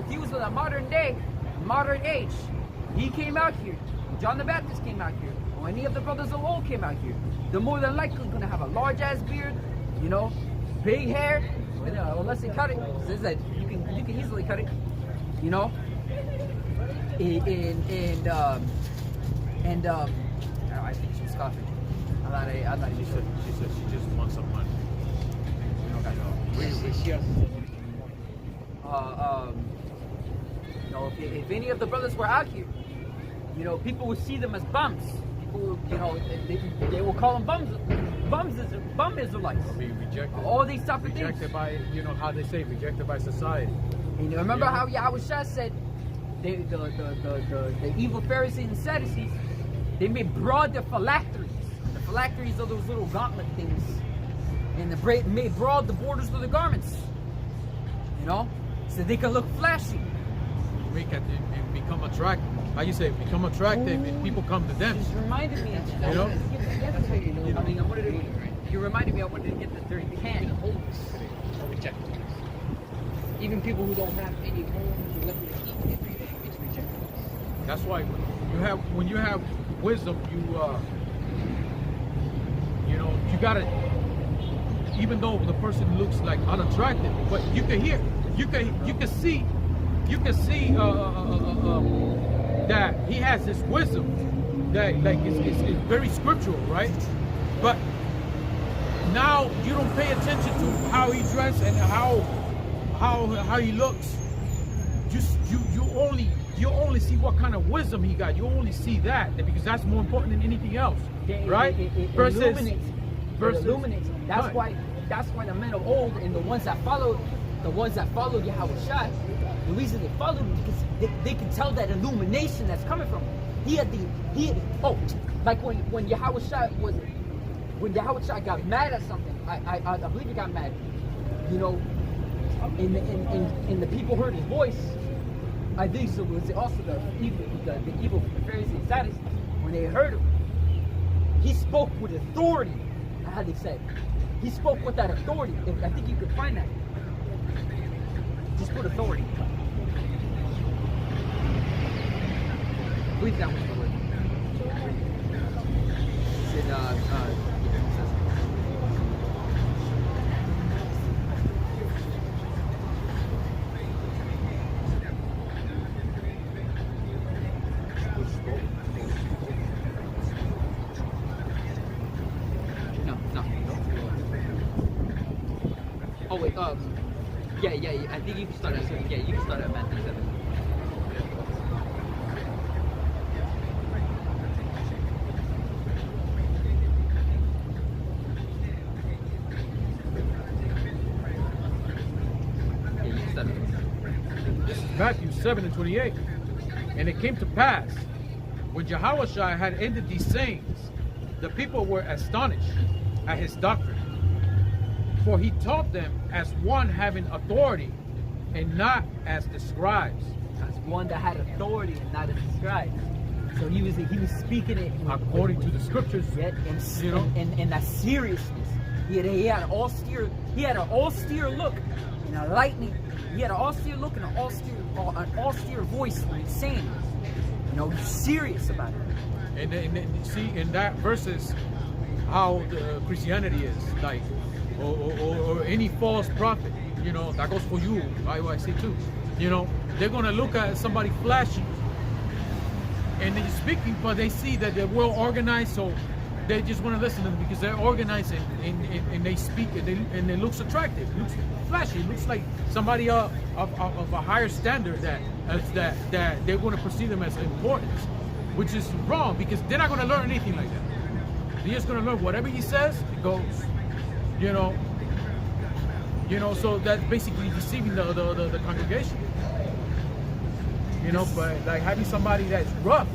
he was in a modern day, modern age, he came out here, John the Baptist came out here, or any of the brothers of old came out here, they're more than likely going to have a large ass beard, you know, big hair, unless they cut it. Says that you can easily cut it, you know. I think she was coughing. I thought She said she just wants some money. You know, if any of the brothers were out here, you know, people would see them as bums. People, you know, they will call them bum Israelites. Be rejected. All these type of things. Rejected by, you know, how they say, rejected by society. And you remember how Yahawashi said, the evil Pharisees and Sadducees, they made broad their phylacteries. The phylacteries are those little gauntlet things. And made broad the borders of the garments. You know? So they can look flashy. Make it become attractive. How you say, become attractive and people come to them. Just reminded me of, you know? That's how you know. I mean, you reminded me I wanted to get the dirty pan. Rejected. Even people who don't have any homes or nothing to eat every day, it's rejected. That's why when you have wisdom, you know, you gotta, even though the person looks like unattractive, but you can hear, you can see that he has this wisdom that like it's very scriptural, right? But now you don't pay attention to how he dressed and how he looks. You only see what kind of wisdom he got. You only see that because that's more important than anything else, right? It illuminates. That's why the men of old and the ones that followed Yahawashi, the reason they followed him because they can tell that illumination that's coming from him. Like when Yahawashi got mad at something, I believe he got mad, you know, and the people heard his voice. I think so was also the evil Pharisees and Sadducees. When they heard him, he spoke with authority. How they said, he spoke with that authority. I think you could find that. Just put authority. I believe that was the word. He said, yeah, I think you can start at 7. Yeah, you can start at Matthew 7. Yeah, you can start at 7. This is Matthew 7:28. And it came to pass, when Yahawashi had ended these sayings, the people were astonished at his doctrine. For he taught them as one having authority and not as the scribes. As one that had authority and not as the scribes. So he was speaking it according to the scriptures. Yeah, and that seriousness. He had an austere look and a lightning. He had an austere look and an austere voice when he's saying, you know, he's serious about it. And see, in that verses, how the Christianity is like. Or any false prophet, you know, that goes for you, IYC too. You know, they're gonna look at somebody flashy and they're speaking, but they see that they're well organized, so they just want to listen to them because they're organized and they speak and it looks attractive, looks flashy, looks like somebody of a higher standard that they're going to perceive them as important, which is wrong because they're not going to learn anything like that. They're just going to learn whatever he says, it goes. You know, so that's basically deceiving the congregation. You know, but like having somebody that's rough,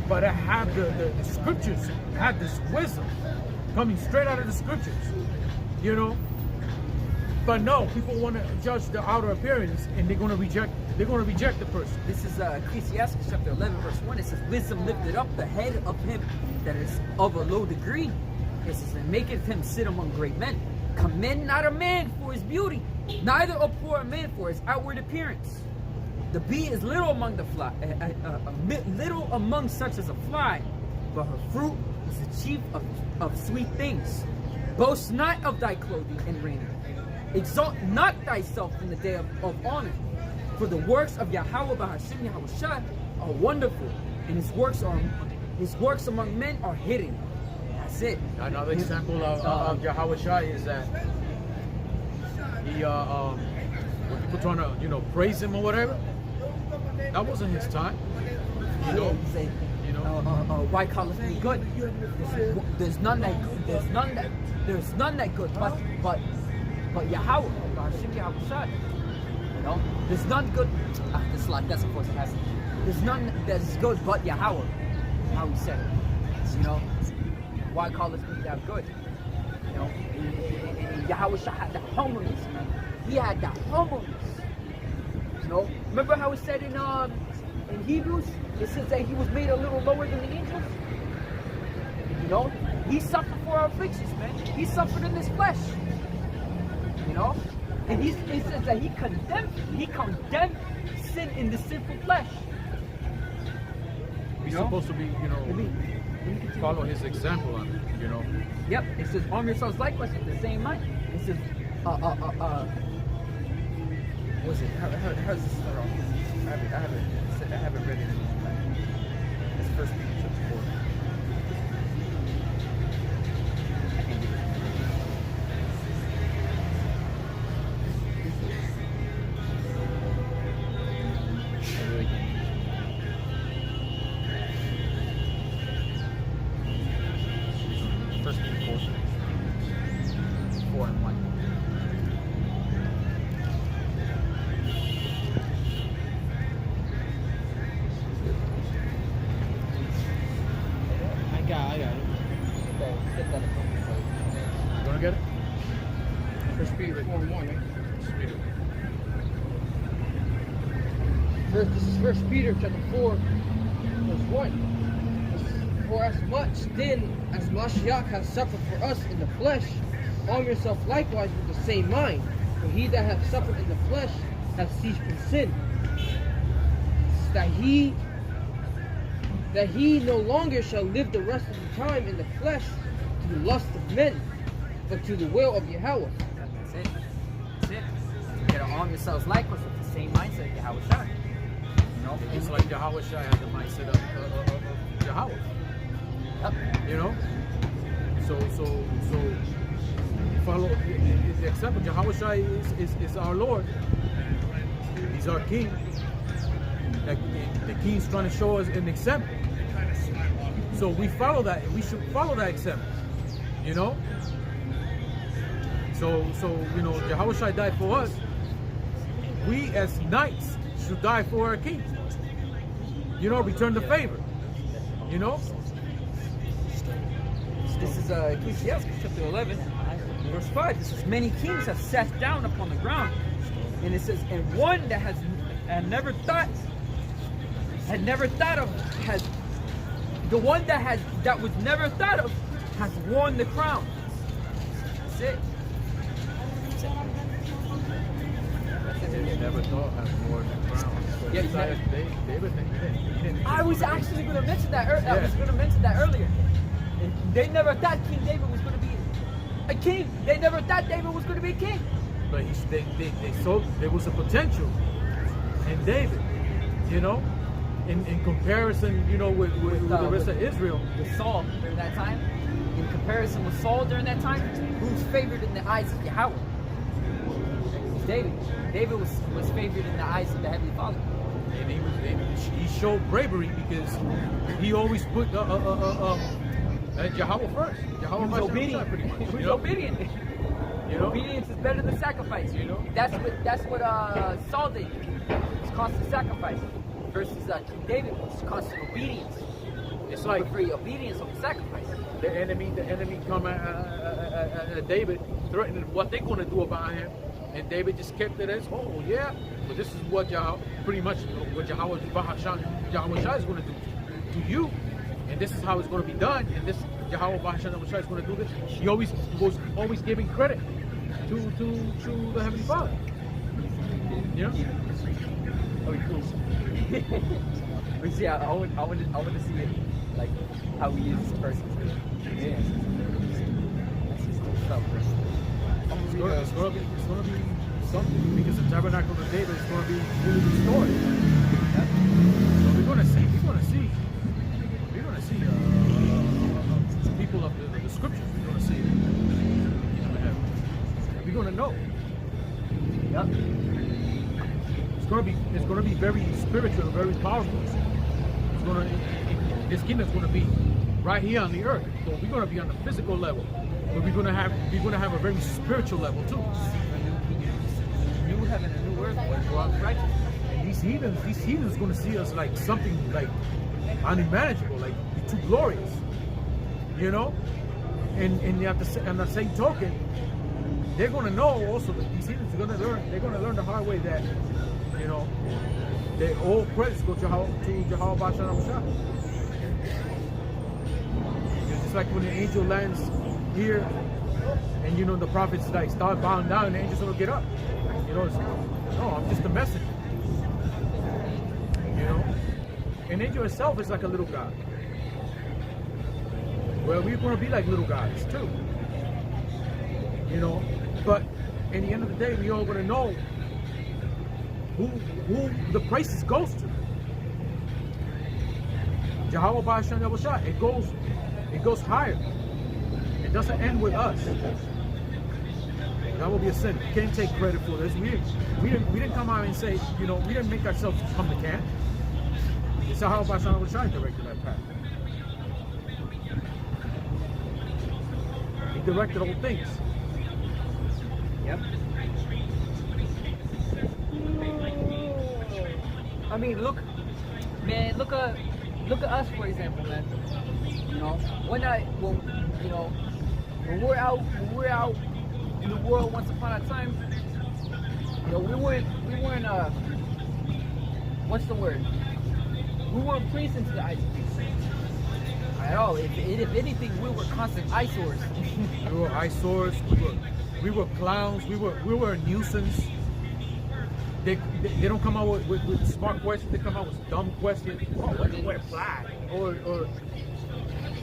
but I have the scriptures, have this wisdom coming straight out of the scriptures. You know, but no, people want to judge the outer appearance, and they're going to reject the person. This is Ecclesiastes chapter 11, verse 1. It says, "Wisdom lifted up the head of him that is of a low degree." It says, "And maketh him sit among great men." Commend not a man for his beauty, neither abhor a man for his outward appearance. The bee is little among the fly, little among such as a fly, but her fruit is the chief of sweet things. Boast not of thy clothing and raiment. Exalt not thyself in the day of honor. For the works of Yahweh Bahashim Yahawashi are wonderful, and his works among men are hidden. That's it. Another example of Yahawashi is that he when people trying to praise him or whatever, that wasn't his time. Why calleth me good? There's none that good, but Yahweh, Hashem Yahawashi. There's none good. That's of course it has. There's none that's good but Yahweh. How he said it. Why calleth me that good? Yahawashi had that humbleness, man. He had that humbleness. Remember how it said in Hebrews? It says that he was made a little lower than the angels. He suffered for our afflictions, man. He suffered in his flesh. And he says that he condemned sin in the sinful flesh. We're supposed to be, follow his example on it, Yep. It says, arm yourselves likewise with the same mind. It says, what's it? How's this start off? I haven't read it in a long time. It's First Peter chapter 4. I can't do it. I really can't. First Peter 4. 4 and 1. I got it. You gonna get it? First Peter 4:1, right? This is First Peter chapter 4, verse 1. For as much then as Mashiach has suffered for us in the flesh, arm yourself likewise with the same mind. For he that hath suffered in the flesh hath ceased from sin, that he no longer shall live the rest of the time in the flesh to the lust of men, but to the will of Yahweh. That's it. That's it. You gotta arm yourselves likewise with the same mindset of Yahawashi. It's like Yahawashi had the mindset of Yahweh. Yep. So follow the example. Yahawashi is our Lord. He's our King. Like the King's trying to show us an example. So we follow that. We should follow that example. So Yahawashi died for us. We as knights should die for our King. Return the favor. This is Ecclesiastes chapter 11, verse 5. This says, many kings have sat down upon the ground. And it says, and one that never thought of that was never thought of has worn the crown. That's it. They never thought had more than crown. Yeah, David didn't. I was actually going to mention that. I was going to mention that earlier. And they never thought King David was going to be a king. They never thought David was going to be a king. But they saw there was a potential in David. In comparison, with the rest of Israel. With Saul during that time. In comparison with Saul during that time, who's favored in the eyes of Yahweh? David. David was favored in the eyes of the Heavenly Father. And he showed bravery because he always put Yahweh first. Yahweh He was obedient. pretty much. He was obedient. Obedience is better than sacrifice. That's what Saul did. It's constant sacrifice. Versus King David was constant obedience. It's like free obedience over sacrifice. The enemy come at David, threatening what they're going to do about him. And David just kept it as, oh yeah, but this is what pretty much what Yahawashi is going to do to you, and this is how it's going to be done. And this Yahawashi is going to do this. He always was giving credit to the Heavenly Father. You know? Okay, cool. But see, I want to see it like how he is this person. Yeah. That's his cool stuff. It's gonna be something because the tabernacle of David is gonna be fully restored. So we're gonna see people of the scriptures. We're gonna see it. We're gonna know. Yep. It's gonna be very spiritual, very powerful. This kingdom's gonna be right here on the earth. So we're gonna be on the physical level, but we're gonna have a very spiritual level too. New heaven and new earth where we're all righteous. And these heathens gonna see us like something like unimaginable, like too glorious, you know. And on the same token, they're gonna know also that these heathens are gonna learn. They're gonna learn the hard way that, you know, that all credits go to Yahawashi. It's just like when the angel lands here, and you know the prophets like start bowing down, and the angels will get up. You know, no, I'm just a messenger. You know, an angel itself is like a little god. Well, we're going to be like little gods too. You know, but in the end of the day, we all going to know who the praises goes to. Yahawashi, it goes higher. It doesn't end with us. That will be a sin. We can't take credit for this. We didn't come out and say, you know, we didn't make ourselves come to camp. It's Yahawashi directed that path. He directed all things. Yep. I mean, look at us, for example, man. You know, when we're out in the world once upon a time, you know, we weren't what's the word? We weren't pleasing to the eyes of people at all. If anything, we were constant eyesores. We were eyesores. We were clowns. We were a nuisance. They don't come out with smart questions. They come out with dumb questions. Oh, why do you wear black? Or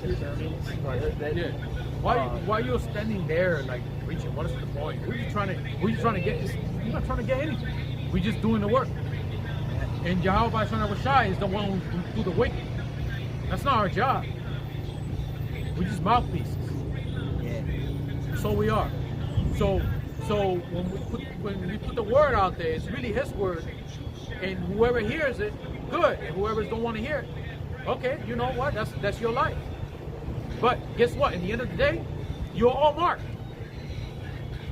yeah. Why you're standing there like preaching? What is the point? Who are you trying to get? You're not trying to get anything. We're just doing the work. And Yahawashi is the one who do the wicked. That's not our job. We're just mouthpieces. Yeah. So we are. So when we put the word out there, it's really His word, and whoever hears it, good. And whoever don't want to hear it, okay, you know what? That's your life. But guess what? In the end of the day, you're all marked.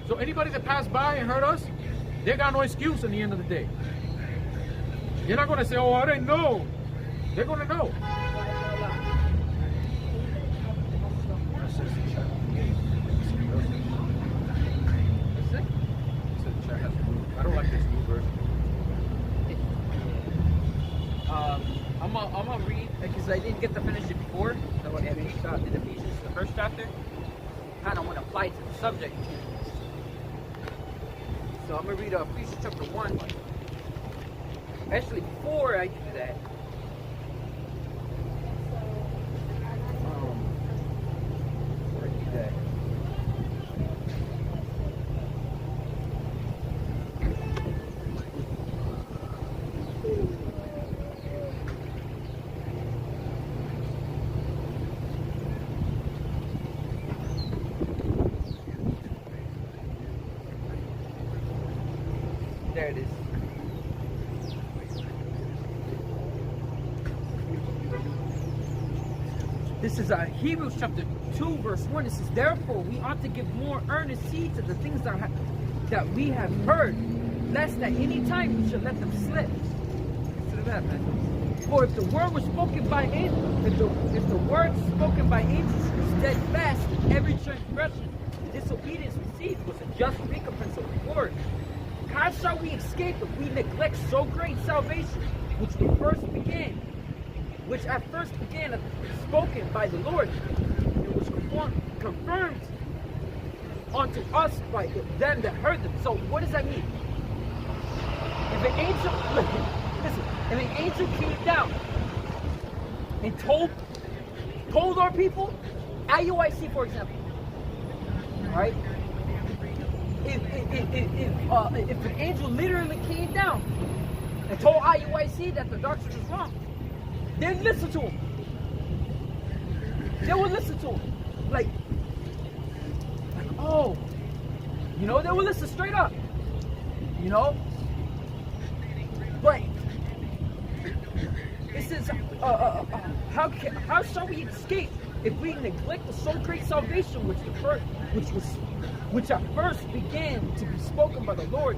So anybody that passed by and heard us, they got no excuse in the end of the day. You're not going to say, oh, I didn't know. They're going to know. I don't like this new version. I'm gonna read because I didn't get to finish it before. So in Ephesians, the first chapter, kind of want to apply it to the subject. So I'm gonna read Ephesians chapter 1. Actually, before I do that, before I do that. There it is. This is Hebrews chapter 2, verse 1. It says, therefore, we ought to give more earnest heed to the things that we have heard, lest at any time we should let them slip. Consider that, man. For if the word was spoken by angels, if the word spoken by angels was steadfast, every transgression and disobedience received was a just recompense of reward. How shall we escape if we neglect so great salvation, which at first began spoken by the Lord, and was confirmed onto us by them that heard them. So what does that mean? If an angel, listen, if an angel came down and told our people, IUIC for example, right? If an angel literally came down and told IUIC that the doctrine was wrong, they'd listen to him. They would listen to him. Like, oh, you know, they would listen straight up. You know? But it says, how shall we escape if we neglect the so great salvation which at first began to be spoken by the Lord